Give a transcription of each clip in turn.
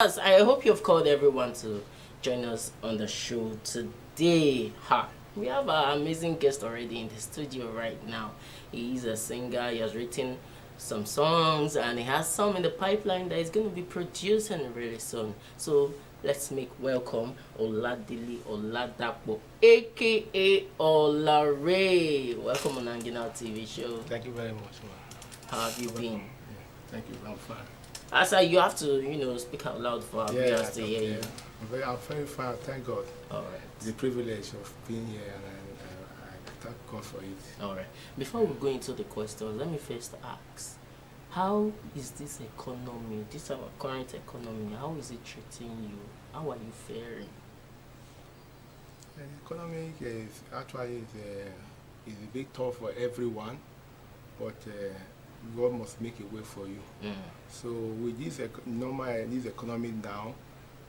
Yes, I hope you've called everyone to join us on the show today. We have an amazing guest already in the studio right now. He is a singer, he has written some songs, and he has some in the pipeline that he's going to be producing really soon. So let's make welcome Oladili Oladapo, aka Olaray. Welcome on Hanging Out TV show. Thank you very much, man. How have you been? Thank you. I'm fine. Asa, you have to, speak out loud for our viewers to hear you. I'm very fine. Thank God. All right. The privilege of being here, and I thank God for it. All right. Before we go into the questions, let me first ask, how is this economy, this our current economy, how is it treating you? How are you faring? The economy is actually is a bit tough for everyone, but God must make a way for you. So with this this economy now,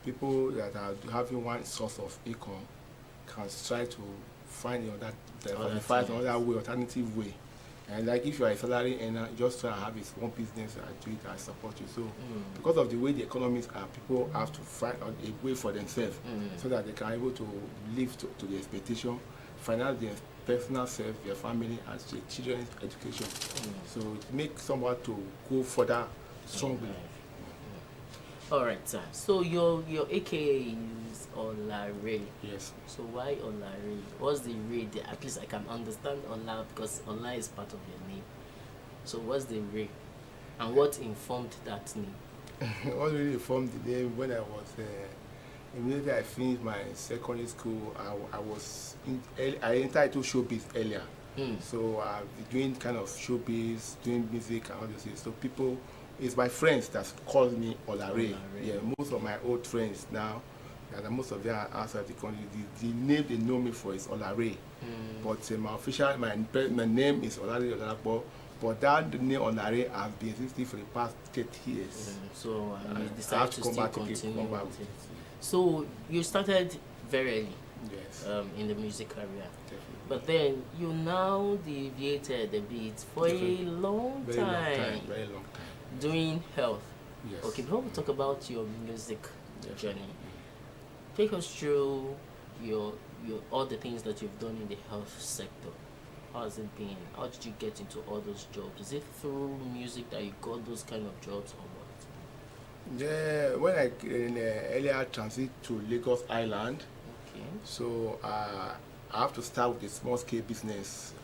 people that are having one source of income can try to find another way, alternative way. And like if you are a salary earner, just try and have his own business and do it and support you. So because of the way the economies are, people have to find a way for themselves so that they can able to live to the expectation, finance their personal self, their family, and their children's education. So it makes someone to go further strongly. All right, sir. So your AKA is Olaray. Yes. So why Olaray? What's the Ray there? At least I can understand Ola because Ola is part of your name. So what's the Ray? And what informed that name? What really formed the name when I was immediately I finished my secondary school. I entered into showbiz earlier. So I've been doing kind of showbiz, doing music and all those things. So people, it's my friends that called me Olaray. Yeah, most of my old friends now, and most of them are outside the country. The name they know me for is Olaray. But my name is Olaray Oladapo. But that name Olaray has been existing for the past 30 years. So you decided to still continue with it. So you started very early. Yes. In the music career. Definitely. But then you now deviated a bit for a long time. Very long time. Doing health. Yes. Okay, before we talk about your music journey, take us through your all the things that you've done in the health sector. How has it been? How did you get into all those jobs? Is it through music that you got those kind of jobs or what? Yeah, when I earlier transit to Lagos Island, Okay. so I have to start with a small scale business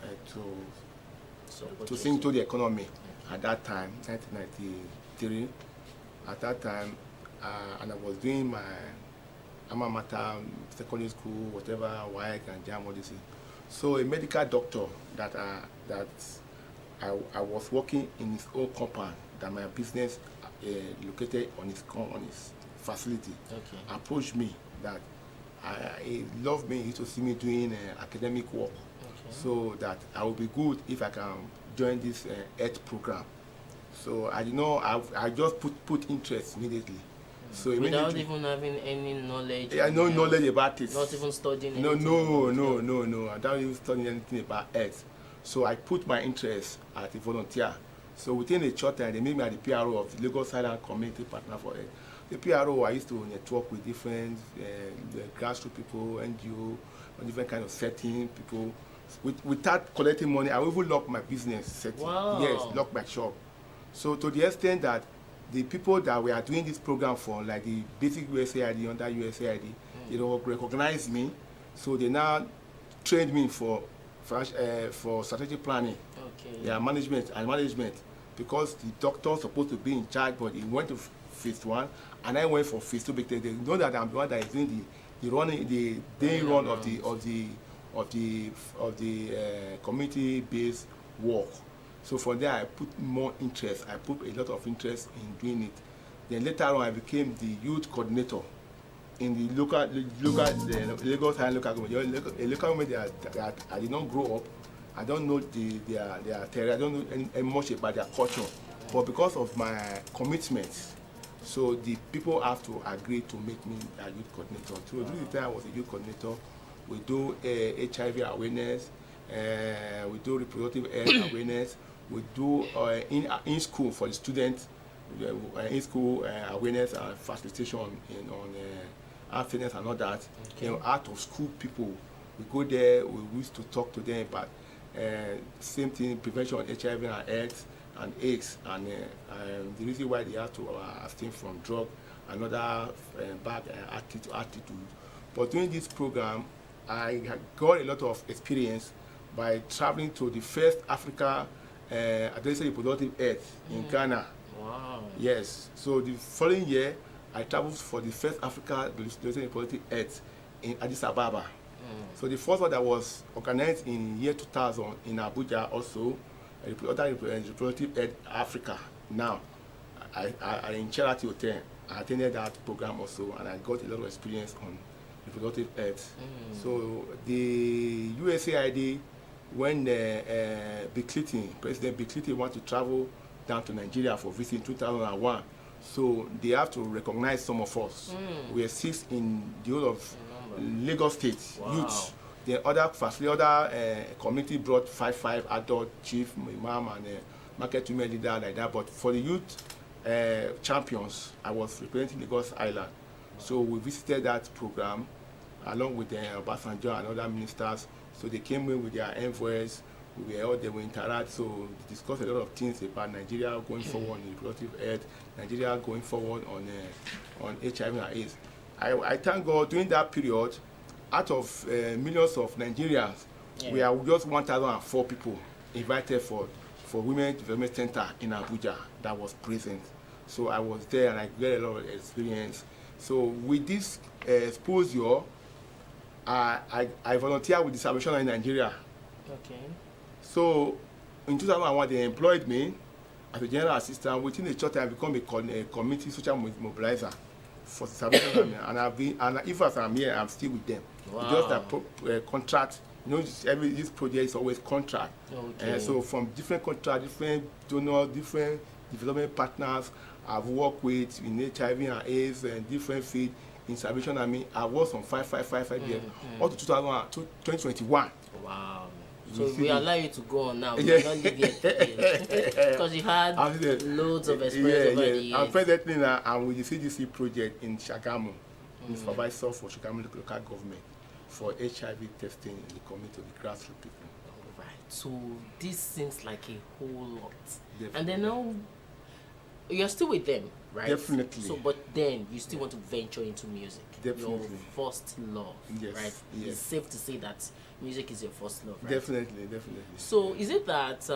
to sing to the economy. At that time, 1993, at that time, and I was doing my alma mater, secondary school, whatever, WAEC and JAM, all this. So a medical doctor that I was working in his own compound, that my business located on his facility, approached me that he loved me, he used to see me doing academic work, so that I would be good if I can join this health program. So I just put interest immediately. So without even having any knowledge. Yeah, no knowledge about it. Not even studying. No. I don't even study anything about health. So I put my interest as a volunteer. So within a short time, they made me the PRO of the Lagos Island Community Partner for Health. The PRO, I used to network with different grassroots people, NGO, different kind of setting people. Without collecting money, I will even lock my business setting. Wow. Yes, lock my shop. So to the extent that the people that we are doing this program for, like the basic USAID, under USAID, they don't recognize me. So they now trained me for strategic planning. Okay. Yeah, management, because the doctor was supposed to be in charge, but he went to phase 1, and I went for phase 2 because they know that I'm the one that is doing the day run of the community-based work. So from there, I put more interest. I put a lot of interest in doing it. Then later on, I became the youth coordinator in the Lagos Island local government. A local government that I did not grow up. I don't know their territory. I don't know any much about their culture. But because of my commitment, so the people have to agree to make me a youth coordinator. So during the time I was a youth coordinator, we do HIV awareness, we do reproductive health awareness, we do in school for the students in school awareness and facilitation on happiness and all that. Okay. Out of school people, we go there, we used to talk to them about same thing, prevention of HIV and AIDS and AIDS, and the reason why they have to abstain from drug and other bad attitude. But during this program, I got a lot of experience by traveling to the first Africa addressing reproductive health in Ghana. Wow. Yes. So the following year, I traveled for the first Africa addressing reproductive health in Addis Ababa. So the first one that was organized in year 2000 in Abuja also, other reproductive health Africa. Now, I in Charity Hotel, I attended that program also, and I got a lot of experience on reproductive health. So the USAID, when President Bill Clinton wanted to travel down to Nigeria for visit in 2001, so they have to recognize some of us. We are 6 in the whole of Lagos State. Wow. Youth. The other community brought 5 adult chief, imam, and market women leader like that. But for the youth champions, I was representing Lagos Island. So we visited that program along with Obasanjo and other ministers. So they came in with their envoys. They will interact, so discuss a lot of things about Nigeria going forward in reproductive health, Nigeria going forward on HIV and AIDS. I thank God during that period, out of millions of Nigerians, we are just 1,004 people invited for Women Development Center in Abuja that was present. So I was there and I got a lot of experience. So with this exposure, I volunteered with the Salvation Army in Nigeria. Okay. So in 2001, they employed me as a general assistant. Within a short time, I became a community social mobilizer for the Salvation Army. And I've been, and if I'm here, I'm still with them. Wow. It's just that contract. You know, this project is always contract. Okay. So from different contracts, different donors, different development partners, I've worked with in HIV and AIDS and different fields in Salvation Army. I worked on 5 years up to 2021. Wow. So we allow you to go on now. We are not leave yet because you had loads of experience over the years. I'm presently now. I'm with the CDC project in Shagamu, the supervisor for Shagamu local government for HIV testing in the community of the grassroots people. All right. So this seems like a whole lot. Definitely. And then now you're still with them, right? Definitely. So, but then you still want to venture into music. Definitely. Your first love, Yes. right? Yes. It's safe to say that music is your first love, right? Definitely. So is it that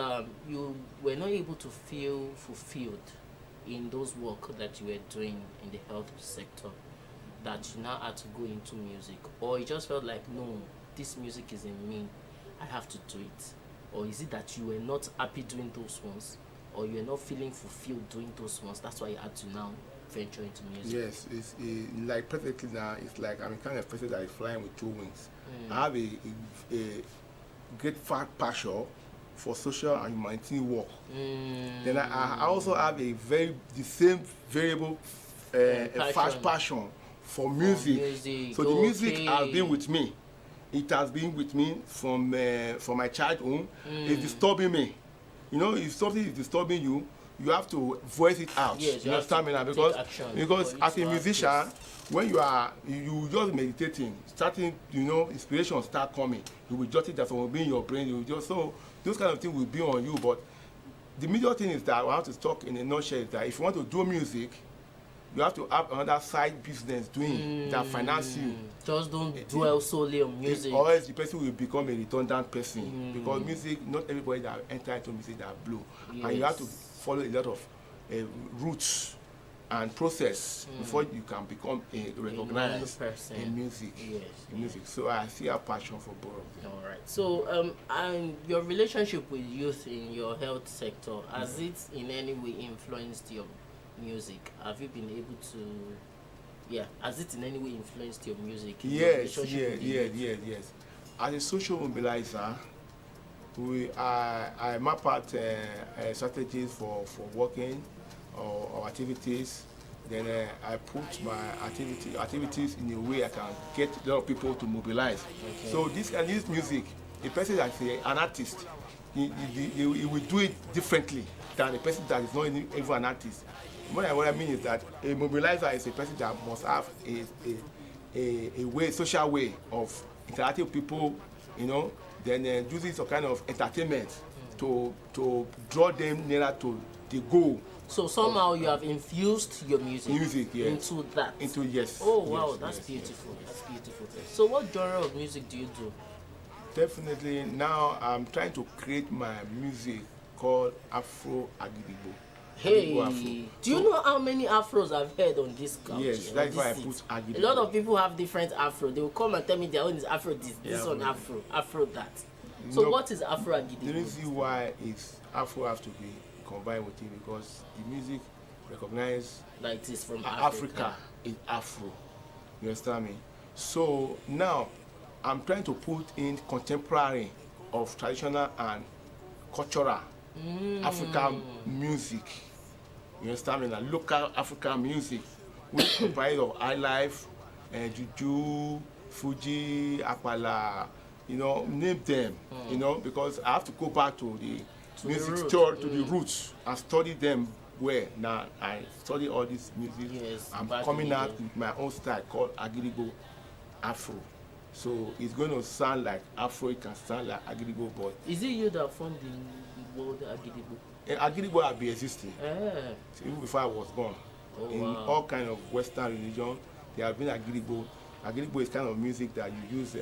you were not able to feel fulfilled in those work that you were doing in the health sector, that you now had to go into music? Or you just felt like, no, this music is in me, I have to do it? Or is it that you were not happy doing those ones, or you were not feeling fulfilled doing those ones, that's why you had to now venture into music? Yes, it's like perfectly now. It's like I'm a kind of person that is flying with 2 wings. I have a great passion for social and humanitarian work. Then I also have the same variable passion for music. So the music has been with me. It has been with me from my childhood. It's disturbing me. You know, if something is disturbing you, you have to voice it out. Yes, you understand me now? Because as a musician, when you just meditating, starting, you know, inspiration start coming. You will jot it that will be in your brain. You will just, so those kind of things will be on you. But the major thing is that I want to talk in a nutshell is that if you want to do music, you have to have another side business doing that finance you. Just don't dwell solely on music. Or else the person will become a redundant person. Because music, not everybody that enter into music that blow. Yes. And you have to follow a lot of routes and process before you can become a recognized in music. Yes. In music. So I see a passion for both of them. All right. So and your relationship with youth in your health sector, has it in any way influenced your music? Have you been able to, has it in any way influenced your music? Yes. As a social mobilizer, I map out strategies for working or activities. Then I put my activities in a way I can get a lot of people to mobilize. Okay. So this music, a person that's an artist, he will do it differently than a person that is not even an artist. what I mean is that a mobilizer is a person that must have a way, social way of interacting with people, you know, then using some kind of entertainment to draw them nearer to the goal. So somehow you have infused your music Yes. into that. Yes. Oh wow, yes, that's yes, beautiful. yes. That's beautiful. So what genre of music do you do? Definitely now I'm trying to create my music called Afro Agidigbo. Hey, Afro. do you know how many afros I've heard on this couch? Yes, here, that's on why I this put seat? Agidigbo. A lot of people have different afro. They will come and tell me their own is afro this one yeah. afro that. So No, what is Afro the Agidigbo? reason why is Afro have to be combined with it because the music recognize Like it is from Africa is Afro. You understand me? So now I'm trying to put in contemporary of traditional and cultural African music. You understand me? Now local African music, which comprise of high life, juju, Fuji, Apala, you know, name them. You know, because I have to go back to the music store, to the roots, and study them. Where now I study all this music. Yes, I'm back coming in the out day. with my own style called Agidigbo Afro. So it's going to sound like Afro, it can sound like Agidigbo, but Is it you that formed the word Agidigbo? Agidigbo have been existing Eh. even before I was born. Oh, In wow. all kind of Western religion, there have been Agidigbo. Agidigbo is kind of music that you use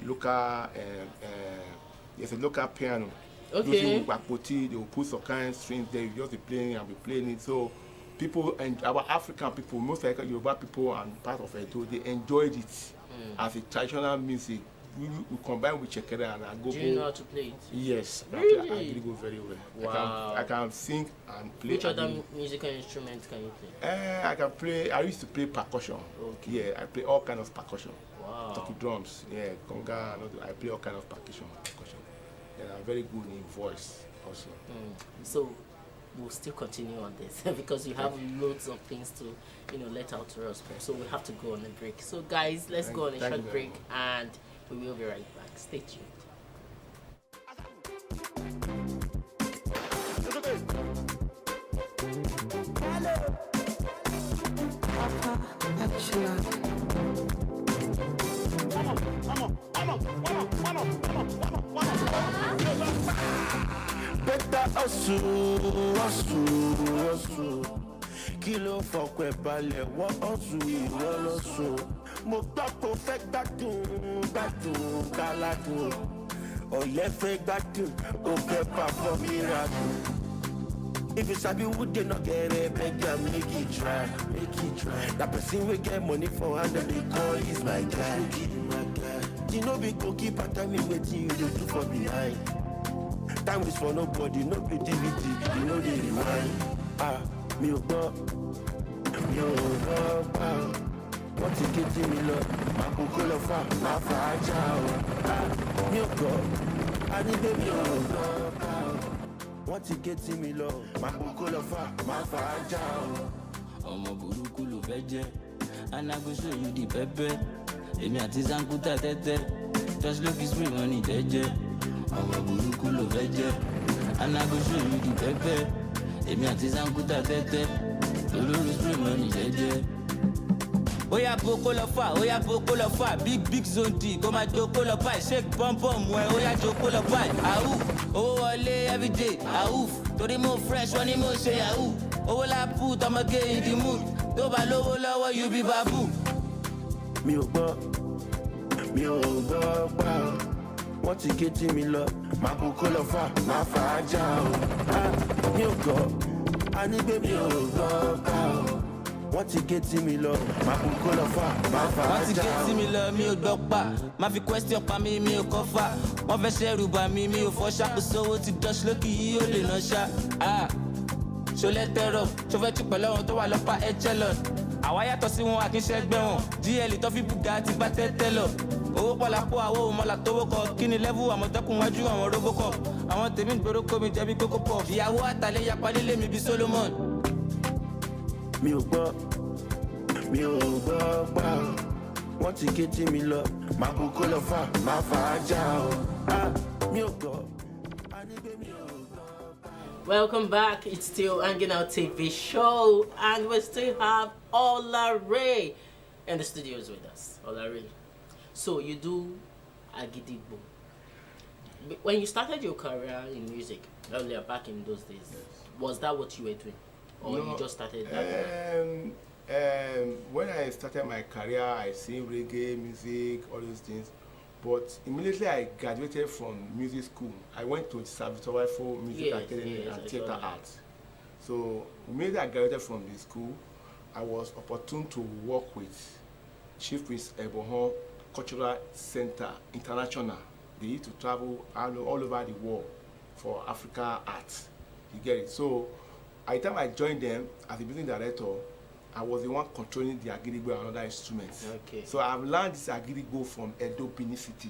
local. There's a local piano. Okay. Using with bakpoti, they will put some kind of strings there. You just be playing and be playing it. So people and our African people, most like Yoruba people and part of Edo, they enjoyed it as a traditional music. We combine with Chekere and Agogo. Do you know how to play it? Yes, Really? I play Agidigbo very well. Wow. I can sing and play. Which other Agidigbo. musical instrument can you play? I can play. I used to play percussion. Okay. Yeah, I play all kinds of percussion. Wow. Turkey drums. Yeah, conga. And all I play all kinds of percussion. And I'm very good in voice also. So we'll still continue on this because you have loads of things to, let out to us. So we have to go on a break. So guys, let's go on a short break and we will be right back. Stay tuned. Better hustle. Kí ló fọkàn ẹ̀ balẹ̀ wọ́n hustle ìwọ lọ sùn. Mo gbọ́ kó fẹ́ gbádùn káládùn. Ọ̀yẹ́ fẹ́ gbádùn, ó fẹ́ perform miracle. If you sabi who dey not get it, beg ya make it try. That person wey get money for hand and they call is my guy. You know be goalkeeper, tell me wetin you dey do for behind. Time is for nobody, no be DVD, you know the rewind. Mi ò gbọ́ pa o. Wọ́n ti ké tí mi lọ, màá kókó lọ fà, máa fà á já o. Mi ò gbọ́, a ní pé mi ò gbọ́ pa o. Wọ́n ti ké tí mi lọ, màá kókó lọ fà, máa fà á já o. Ọmọ burúkú ló fẹ́ jẹ́, anagoso yìí di pẹ́pẹ́. Èmi àti Zankuta tẹ́tẹ́, just look his free money jẹ́jẹ́. Ọmọ burúkú ló fẹ́ jẹ́, anagoso yìí di pẹ́pẹ́. Èmi àti Zankuta tẹ́tẹ́, olórí free money jẹ́jẹ́. Oya boko lọ fà, big zone D, kó máa joko lọ báyìí, shake pọ́npọ́n mú ẹ, oya joko lọ báyìí. Àwù, owó wọlé everyday, àwù, torí mo fresh, wọ́n ní mo ṣe yahoo. Owó la put, ọmọge in the mood, tó bá lówó lọ́wọ́ you be babu. Mi ò gbọ́ pa o. Wọ́n ti ké tí mi lọ, màá kókó lọ fà, máa fà á já o. Mi ò gbọ́, a ní pé mi ò gbọ́ pa o. Wọ́n ti ké tí mi lọ, màá kókó lọ fà, máa fà á Wọ́n ti já ké o. sí mi lọ, mi ò gbọ́ pa. Má fi question pa mi ò kọ́ fà. Wọ́n fẹ́ ṣẹ́rù bà mí, mi ò fọ́ ṣàkóso owó ti dọ́ṣ lókì yìí ó lè ná ṣá. Ṣọlẹ́ tẹ́rọ̀, ṣọfẹ́ tí pẹ̀lú àwọn tó wà lọ́pàá Echelon. Àwa yàtọ̀ sí wọn àkínṣẹ́gbẹ́ wọn. GL tó fi bùgà ti bá tẹ́tẹ́ lọ. Owó pọ̀lápọ̀ àwọ̀ òmọ̀là tówó kọ. Kí ni level àmọ̀tẹ́kùn wájú àwọn Robocop? Àwọn tèmi ń gbèrò kó mi jẹ̀bi kókó pọ̀. Ìyàwó àtàlẹ́ yapa lílé mi bí Solomon. Mi ò gbọ́ pa o. Wọ́n ti ké tí mi lọ, màá kókó lọ fà, máa fà á já o. Mi ò gbọ́, a ní pé mi ò gbọ́ pa o. Welcome back. It's still Hanging Out TV show, and we still have Olaray in the studios with us. Olaray, so you do Agidigbo. When you started your career in music earlier, back in those days, was that what you were doing, or No, you just started that? when I started my career, I sing reggae music, all those things. But immediately I graduated from music school, I went to Salvatore for Music Academy and Theatre Arts. So immediately I graduated from the school, I was opportune to work with Chief Prince Ebohon Cultural Center International. They used to travel all over the world for Africa arts. You get it? So by the time I joined them as a music director, I was the one controlling the Agidigbo and other instruments. Okay. So I've learned this Agidigbo from Edo Benin City.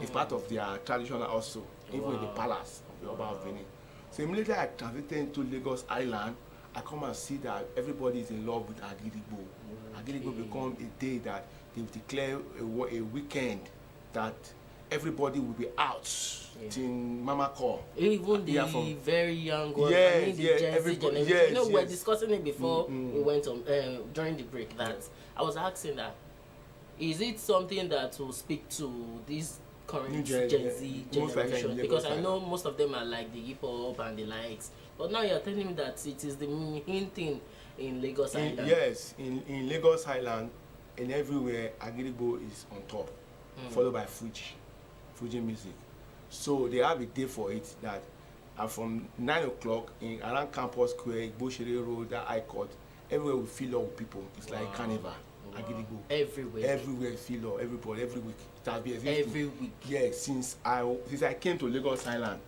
It's part of their tradition also, even in the palace of the Oba of Benin. So immediately I transited into Lagos Island, I come and see that everybody is in love with Agidigbo. Agidigbo become a day that they declare a weekend that everybody will be out till Mama call. Even the very young ones, I mean the Gen Z generation. You know, we were discussing it before we went on during the break. That I was asking that, is it something that will speak to this current Gen Z generation? Because I know most of them are like the hip hop and the likes. But now you're telling me that it is the main thing in Lagos Island. Yes, in Lagos Island, and everywhere, Agidigbo is on top, followed by Fuji music. So they have a day for it that from 9 o'clock in around Campus Square, Igbo Road, that High Court, everywhere we fill up with people. It's like carnival. Agidigbo. Everywhere fill up, everybody, every week. It has been existing. Every week. Yes, since I came to Lagos Island.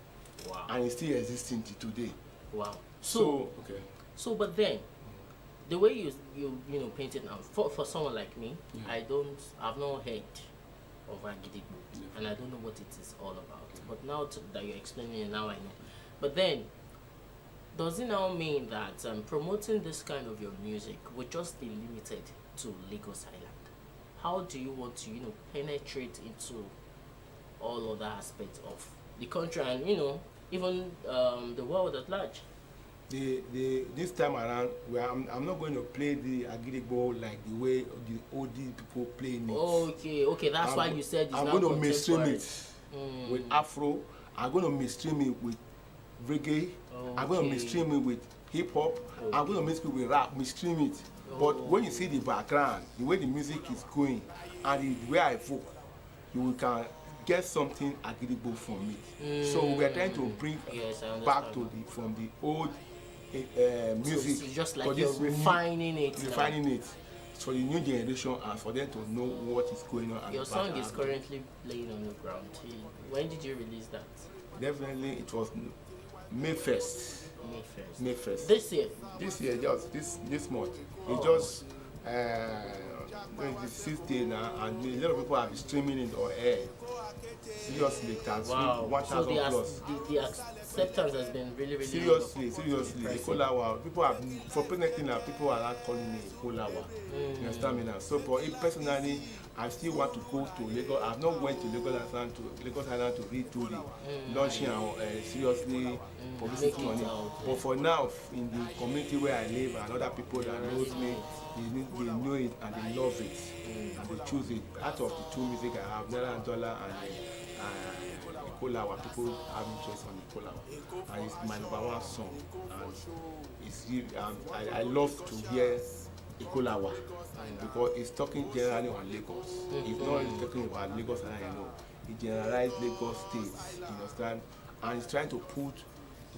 Wow. And it's still existing till today. Wow. So okay. So but then the way you know paint it now, for someone like me, I've not heard of Agidigbo, and I don't know what it is all about. But now that you're explaining it, now I know. But then, does it now mean that promoting this kind of your music would just be limited to Lagos Island? How do you want to, penetrate into all other aspects of the country and, even the world at large? This time around, I'm not going to play the Agidigbo like the way the old people play it. Okay, that's why you said it's I'm not going to mainstream it with Mm. Afro. I'm going to mainstream it with reggae. I'm going to mainstream it with hip hop. I'm going to mainstream it with rap. Mainstream it. But when you see the background, the way the music is going, and the way I vote, you can get something Agidigbo from it. So we are trying to bring back to from the old music. So just like you're refining it. Refining it for the new generation and for them to know what is going on. Your song is currently playing on the ground. When did you release that? Definitely, it was May 1st. May 1st. This year? This year, just this month. It just 26th day now, and a lot of people have been streaming it on air. Seriously, it has 1,000 plus. The acceptance has been really seriously. Ikolawa, people have for pregnant now. People are not calling me Ikolawa. You understand me now? So for it personally, I still want to go to Lagos. I've not went to Lagos Island to read through the launching and seriously publicity on it. But for now, in the community where I live and other people that knows me, they know it and they love it and they choose it. Out of the two music I have, Naira and Dollar and Ikolawa, people have interest on Ikolawa, and it's my #1 song. And it's I love to hear Ikolawa because it's talking generally on Lagos. It's not talking about Lagos and I know. It generalized Lagos State, you understand? And it's trying to put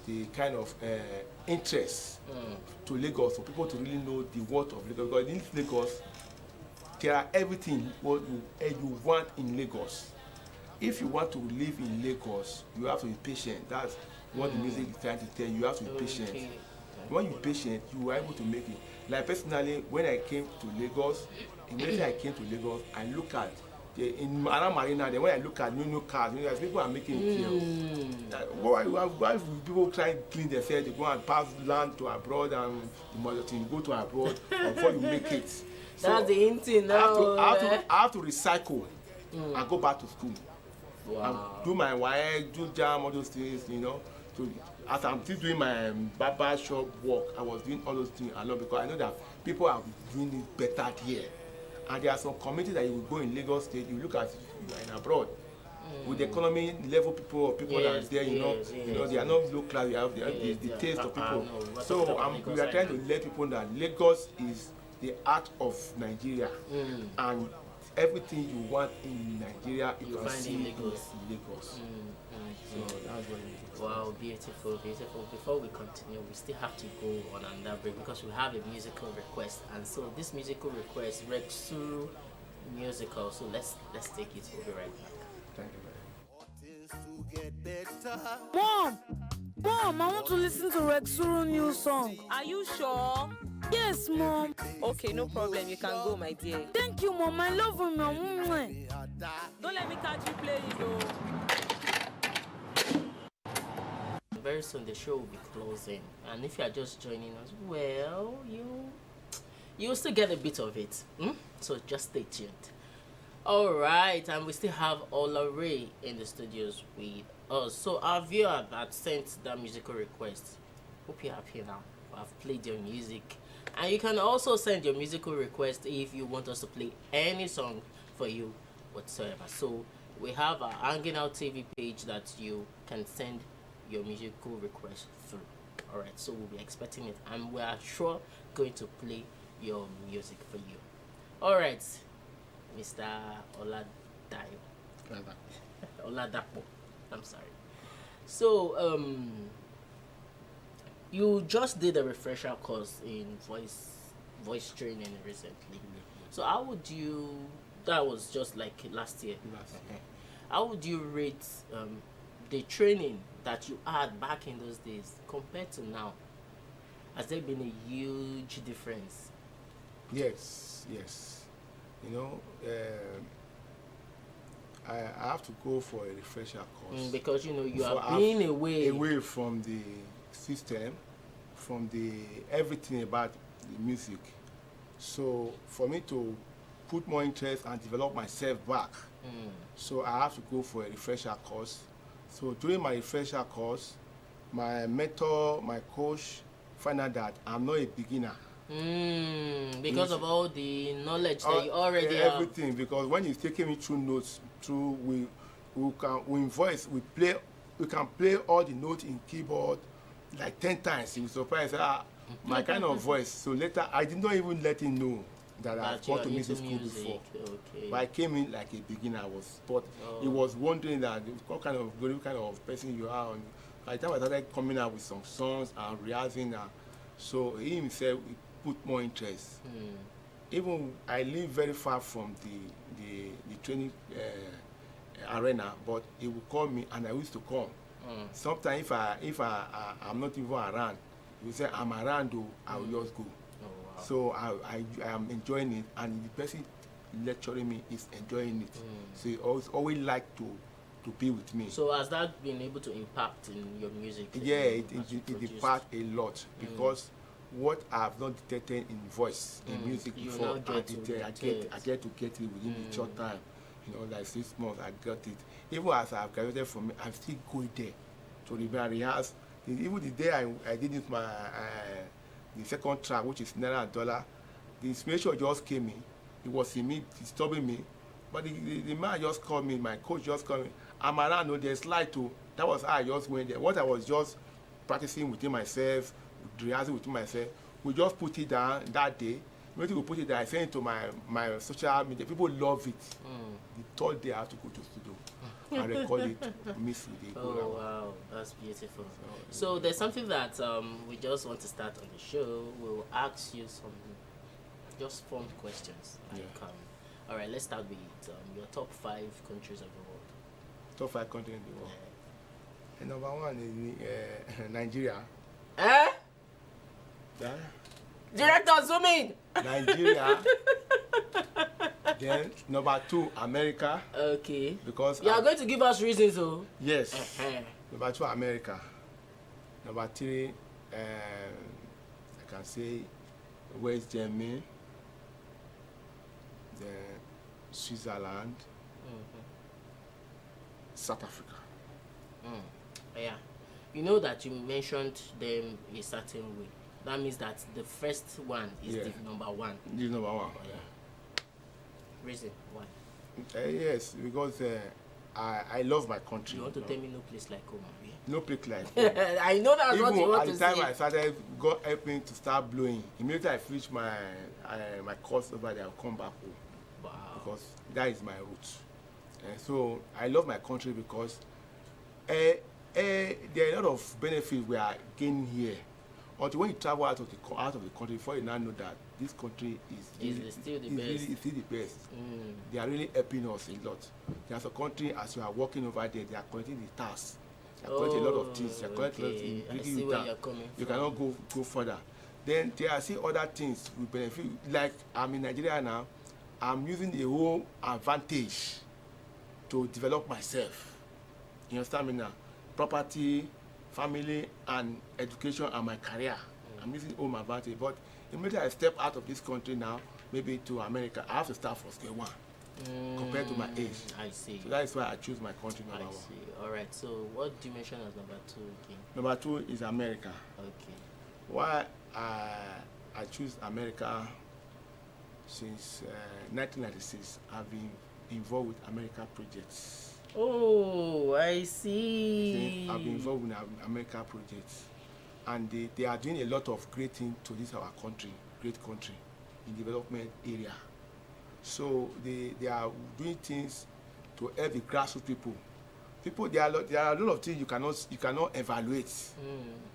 the kind of interest to Lagos for people to really know the worth of Lagos. Because in Lagos, there are everything what you want in Lagos. If you want to live in Lagos, you have to be patient. That's what the music is trying to tell you. You have to be patient. When you're patient, you are able to make it. Like personally, when I came to Lagos, immediately I came to Lagos, I look at in around Marina, then when I look at new cars, people are making it clear. Why people try to clean themselves, they go and pass land to abroad and you go to abroad before you make it. So that's the hinting now. I have to recycle and go back to school. Wow. And do my work, do jam, all those things, as I'm still doing my barber shop work, I was doing all those things alone because I know that people are doing it better here. And there are some communities that you will go in Lagos State, you look at you are in abroad. With the economy level people that are there, you know, they are not low class, you have the taste of people. So we are trying to let people know that Lagos is the heart of Nigeria, and everything you want in Nigeria you can see in Lagos. So that's what it is. Wow, beautiful, beautiful. Before we continue, we still have to go on another break because we have a musical request, and so this musical request, Rexuru musical. So let's take it. We'll be right back. Thank you very much. Mom, I want to listen to Rexuru new song. Are you sure? Yes, Mom. Okay, no problem. You can go, my dear. Thank you, Mom. I love you, Mom. Don't let me catch you playing, though. Very soon the show will be closing, and if you are just joining us, well, you'll still get a bit of it. So just stay tuned. All right, and we still have Olaray in the studios with us. So our viewer that sent that musical request, hope you're happy now. I've played your music, and you can also send your musical request if you want us to play any song for you whatsoever. So we have our Hanging Out TV page that you can send your musical request through. All right, so we'll be expecting it, and we are sure going to play your music for you. All right, Mr. Oladapo. I'm sorry. So you just did a refresher course in voice training recently. So how would you? That was just like last year. How would you rate the training that you had back in those days compared to now? Has there been a huge difference? Yes. You know, I have to go for a refresher course because you know you are being away from the system, from the everything about the music. So for me to put more interest and develop myself back, so I have to go for a refresher course. So during my refresher course, my mentor, my coach, find out that I'm not a beginner. Because of all the knowledge that you already have. Everything, because when you're taking me through notes, we can play all the notes in keyboard like 10 times. You'll be surprised, my kind of voice. So later, I did not even let him know that I've gone to music school before. Okay. But I came in like a beginner. He was wondering that what kind of person you are. And by the time I started coming out with some songs and rehearsing, so he himself put more interest. Even I live very far from the training arena, but he would call me and I used to come. Sometimes if I'm not even around, he would say I'm around, though, I will just go. Wow. So I am enjoying it, and the person lecturing me is enjoying it. So he always like to be with me. So has that been able to impact in your music? Yeah, it impacts a lot, because what I've not detected in voice, in music before, I get to get it within the short time. You know, like 6 months, I got it. Even as I've graduated from it, I'm still going there to rehearse. Even the day I did it, the second track, which is Naira and Dollar, the inspiration just came in. It was in me, disturbing me. But the man just called me, my coach just called me. I'm around, there's light too. That was how I just went there. What I was just practicing within myself, rehearsing within myself, we just put it down that day. When we put it down, I sent it to my social media. People love it. The third day I have to go to studio and record it. Miss it. Oh wow, that's beautiful. So there's something that we just want to start on the show. We'll ask you some just fun questions. All right, let's start with your top 5 countries of the world. Top 5 countries in the world. And number 1 is Nigeria. Director, zoom in. Nigeria. Then number 2, America. Okay. Because you are going to give us reasons, though. Yes. Number 2, America. Number 3, I can say West Germany. Then Switzerland. South Africa. Yeah. You know that you mentioned them a certain way. That means that the first one is the number one. This number one. Reason why? Yes, because I love my country. You want to tell me no place like home? No place like home. I know that's what you want to say. At the time I started, God helped me to start blowing. Immediately I finished my course over there, I'll come back home. Wow. Because that is my roots. So I love my country because there are a lot of benefits we are gaining here. Until when you travel out of the country, before you now know that this country is still the best. They are really helping us a lot. There's a country, as you are walking over there, they are collecting the tax. They are collecting a lot of things. They are collecting a lot of things. I see where you're coming you from. cannot go further. Then there are still other things we benefit. Like I'm in Nigeria now, I'm using the whole advantage to develop myself. You understand me now? Property, family, and education, and my career. I'm using home advantage. But immediately I step out of this country now, maybe to America, I have to start from square one compared to my age. I see. So that is why I choose my country number one. I see. All right. So what do you mention as number two again? Number two is America. Okay. Why I choose America since 1996. I've been involved with American projects. Oh, I see. I've been involved with American projects, and they are doing a lot of great things to this our country, great country, in development area. So they are doing things to help the grassroots people. There are a lot of things you cannot evaluate.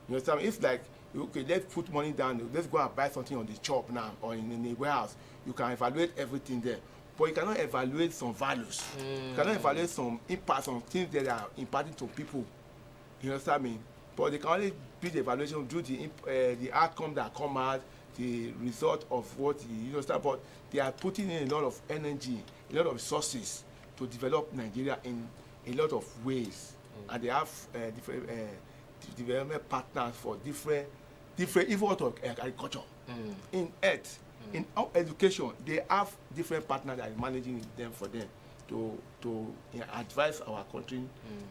You understand? It's like, okay, let's put money down. Let's go and buy something on the shop now or in a warehouse. You can evaluate everything there, but you cannot evaluate some values. You cannot evaluate some impact, some things that are imparting to people. You understand me? But they can only build the evaluation, do the outcome that come out, the result of what you understand. But they are putting in a lot of energy, a lot of resources to develop Nigeria in a lot of ways, and they have different development partners for different even out of agriculture, in health, in education. They have different partners that are managing them for them to advise our country,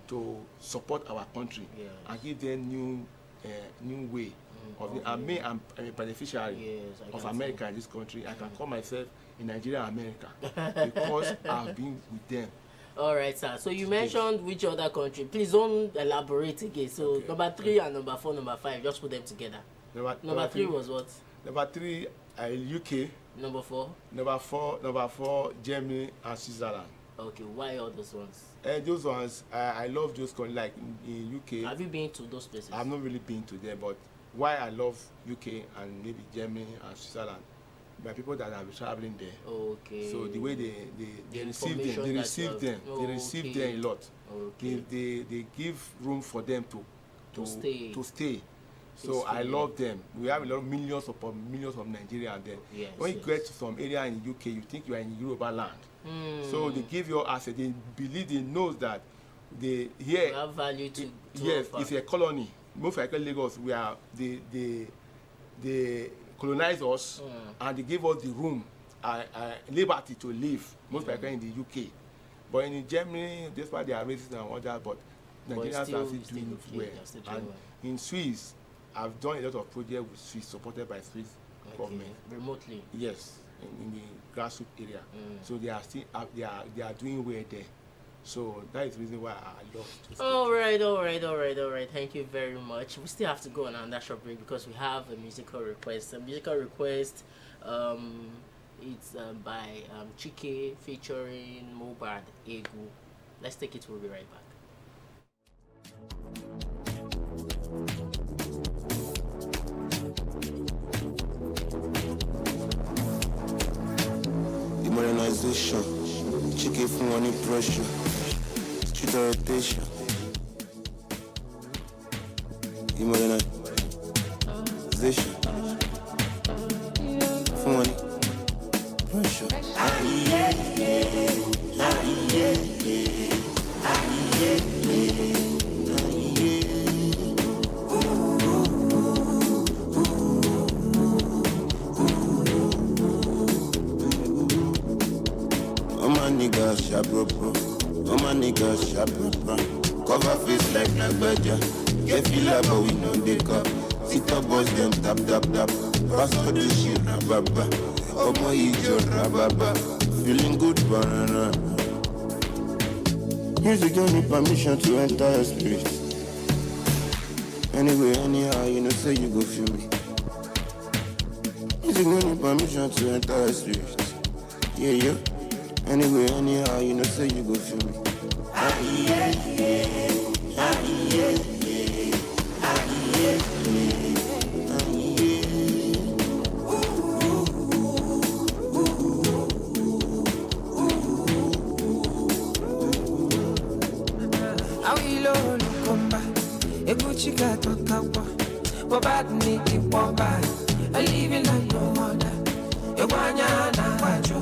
to support our country, and give them new way of it. And me, I'm a beneficiary of America in this country. I can call myself in Nigeria America because I've been with them. All right, sir. So you mentioned which other country. Please don't elaborate again. So okay. Number 3 and number 4, number 5, just put them together. Number 3 was what? Number 3, UK. Number 4? Number 4, Germany and Switzerland. Okay, why all those ones? Those ones, I love those countries. Like in UK. Have you been to those places? I've not really been to them, but why I love UK and maybe Germany and Switzerland, by people that have been traveling there. Okay. So the way they receive them, they receive them a lot. Okay. They give room for them to stay. So I love them. We have a lot of millions of Nigerians there. Yes, when you get to some area in the UK, you think you are in Yoruba land. So they give you asset. They believe, they know that they here. You have value to yes, offer. It's a colony. Most like Lagos, we are they colonize us and they give us the room, liberty to live. Most like in the UK, but in Germany, despite they are racist and all that, but Nigerians are still doing well. And in Swiss, I've done a lot of projects with Swiss, supported by Swiss government. Remotely. Yes, in the grassroots area. So they are still they are doing well there. So that is the reason why I love to all right. Thank you very much. We still have to go on another short break because we have a musical request. It's by Chike featuring Mobad Egu. Let's take it. We'll be right back. Demoralization, Chike from any pressure, street orientation. Demoralization, from any pressure. All my niggas sharp, cover face like Nagbaja. Get feel like but we know they cup. Sit up, boss them tap tap tap. Pass for the shit, rababa. Oh my, your rababa. Feeling good, banana. Music don't need permission to enter your spirit. Anyway, anyhow, you know, say you go feel me. Music don't need permission to enter your spirit. Yeah, yeah. Anyway, anyhow, you know, say you go feel me. Ah, yeah, yeah. Ah, yeah, yeah. Ah, yeah, yeah. Ah, yeah. Awilo lukomba, eguchiga tokawa, wabad niki wabad, a living like no other. Ewanya na kwachu,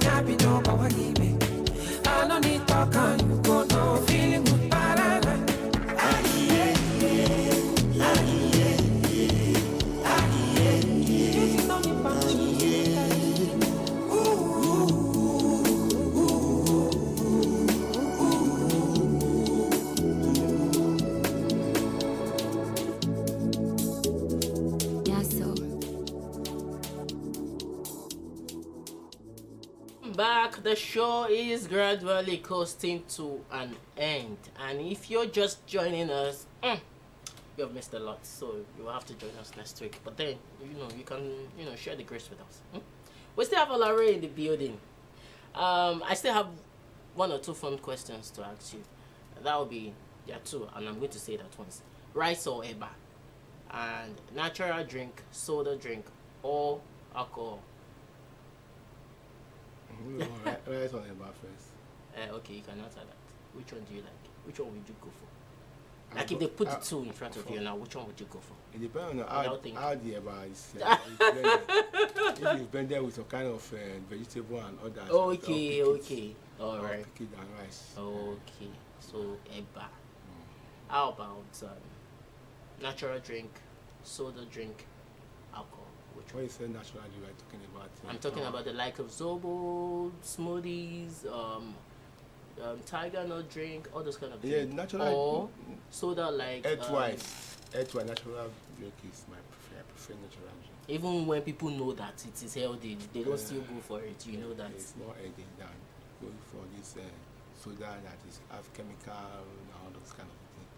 nyabi no kawagibe. I don't need talk and you go no feeling good, parana. Ah yeah, yeah, ah yeah, yeah, ah yeah, yeah. Just know me punch. Back, the show is gradually coasting to an end, and if you're just joining us, you have missed a lot, so you will have to join us next week. But then, you can, share the grace with us. We still have Olaray in the building. I still have one or two fun questions to ask you. That will be, two, and I'm going to say it at once. Rice or eba? And natural drink, soda drink, or alcohol? Rice on eba first. Okay, you can answer that. Which one do you like? Which one would you go for? Like if they put the two in front of you now, which one would you go for? It depends on how the eba is blended. If it's blended with some kind of vegetable and others. Okay. Alright. Pick it and rice. Okay, so eba. How about natural drink, soda drink, alcohol? Which When one? you say natural, you are talking about. I'm talking about the like of Zobo, smoothies, tiger nut drink, all those kind of Yeah, drink. natural. Or soda like Earthwise natural drink is my prefer. I prefer natural drink. even when people know that it is healthy, they don't still go for it. You know that. It's more healthy than going for this soda that is have chemical and all those kind of things.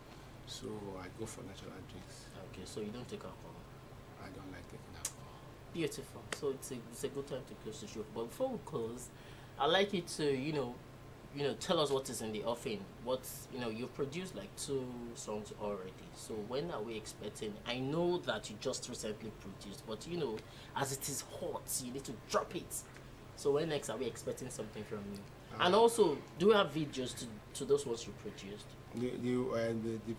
So I go for natural drinks. Okay, so you don't take alcohol. I don't like taking alcohol. Beautiful. So it's a good time to close the show. But before we close, I'd like you to tell us what is in the offing. What's you've produced like 2 songs already. So when are we expecting? I know that you just recently produced, but as it is hot, you need to drop it. So when next are we expecting something from you? And also, do you have videos to those ones you produced? The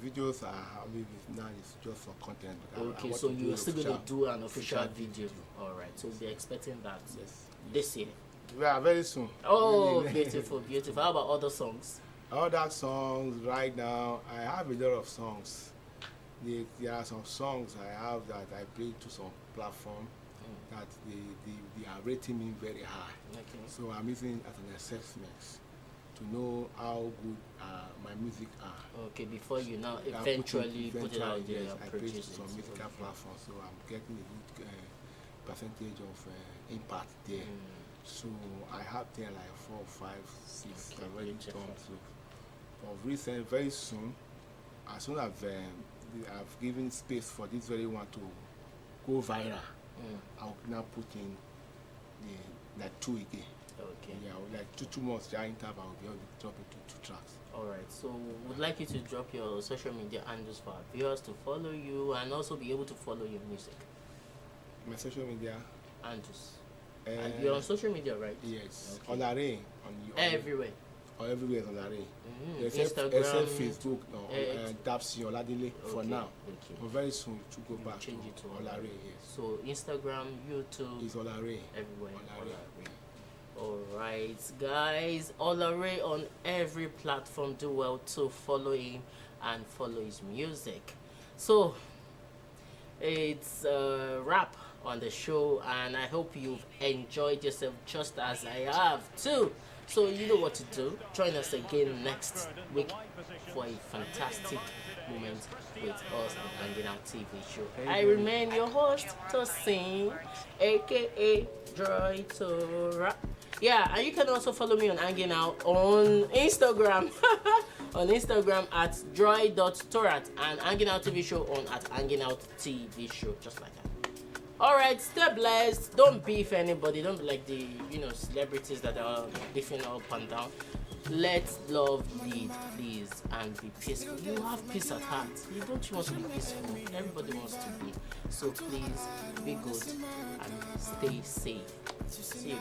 videos are having now is just for content. Okay, so you're still going to do an official video. All right, so we'll be expecting that this year. Yeah, very soon. Oh, beautiful. How about other songs? Other songs right now, I have a lot of songs. There are some songs I have that I play to some platform that they are rating me very high. Okay. So I'm using it as an assessment to know how good my music are. Okay, before you now eventually put it out there yes, and I produce play it. to some musical platforms, so I'm getting a good percentage of impact there. So I have there like 4, 5, 6 already done. So of recent, very soon, as soon as I've given space for this very one to go viral, I'll now put in like 2 again. Okay. Yeah, like 2 months interval, I'll be able to drop into 2 tracks. All right. So would like you to drop your social media handles for our viewers to follow you and also be able to follow your music. My social media Handles. And you're on social media, right? Yes. Okay. Olaray Everywhere. everywhere is Olaray. Except Instagram, Facebook, no, Dapsy Oladile for now. Okay. But very soon to go You back change it to Olaray. Yes. So Instagram, YouTube, It's Olaray. everywhere. Olaray. Alright, guys, Olaray on every platform. Do well to follow him and follow his music. So it's a wrap on the show, and I hope you've enjoyed yourself just as I have too. So you know what to do. Join us again next week for a fantastic moment with us on Hanging Out TV show. I remain your host, Tosin, aka Joy Tora. Yeah, and you can also follow me on Hanging Out on Instagram. On Instagram at joy.torat and Hanging Out TV show on at Hanging Out TV show, just like that. Alright, stay blessed. Don't beef anybody. Don't be like the celebrities that are beefing up and down. Let love lead, please, and be peaceful. You have peace at heart. You don't want to be peaceful. Everybody wants to be. So please be good and stay safe. See you guys.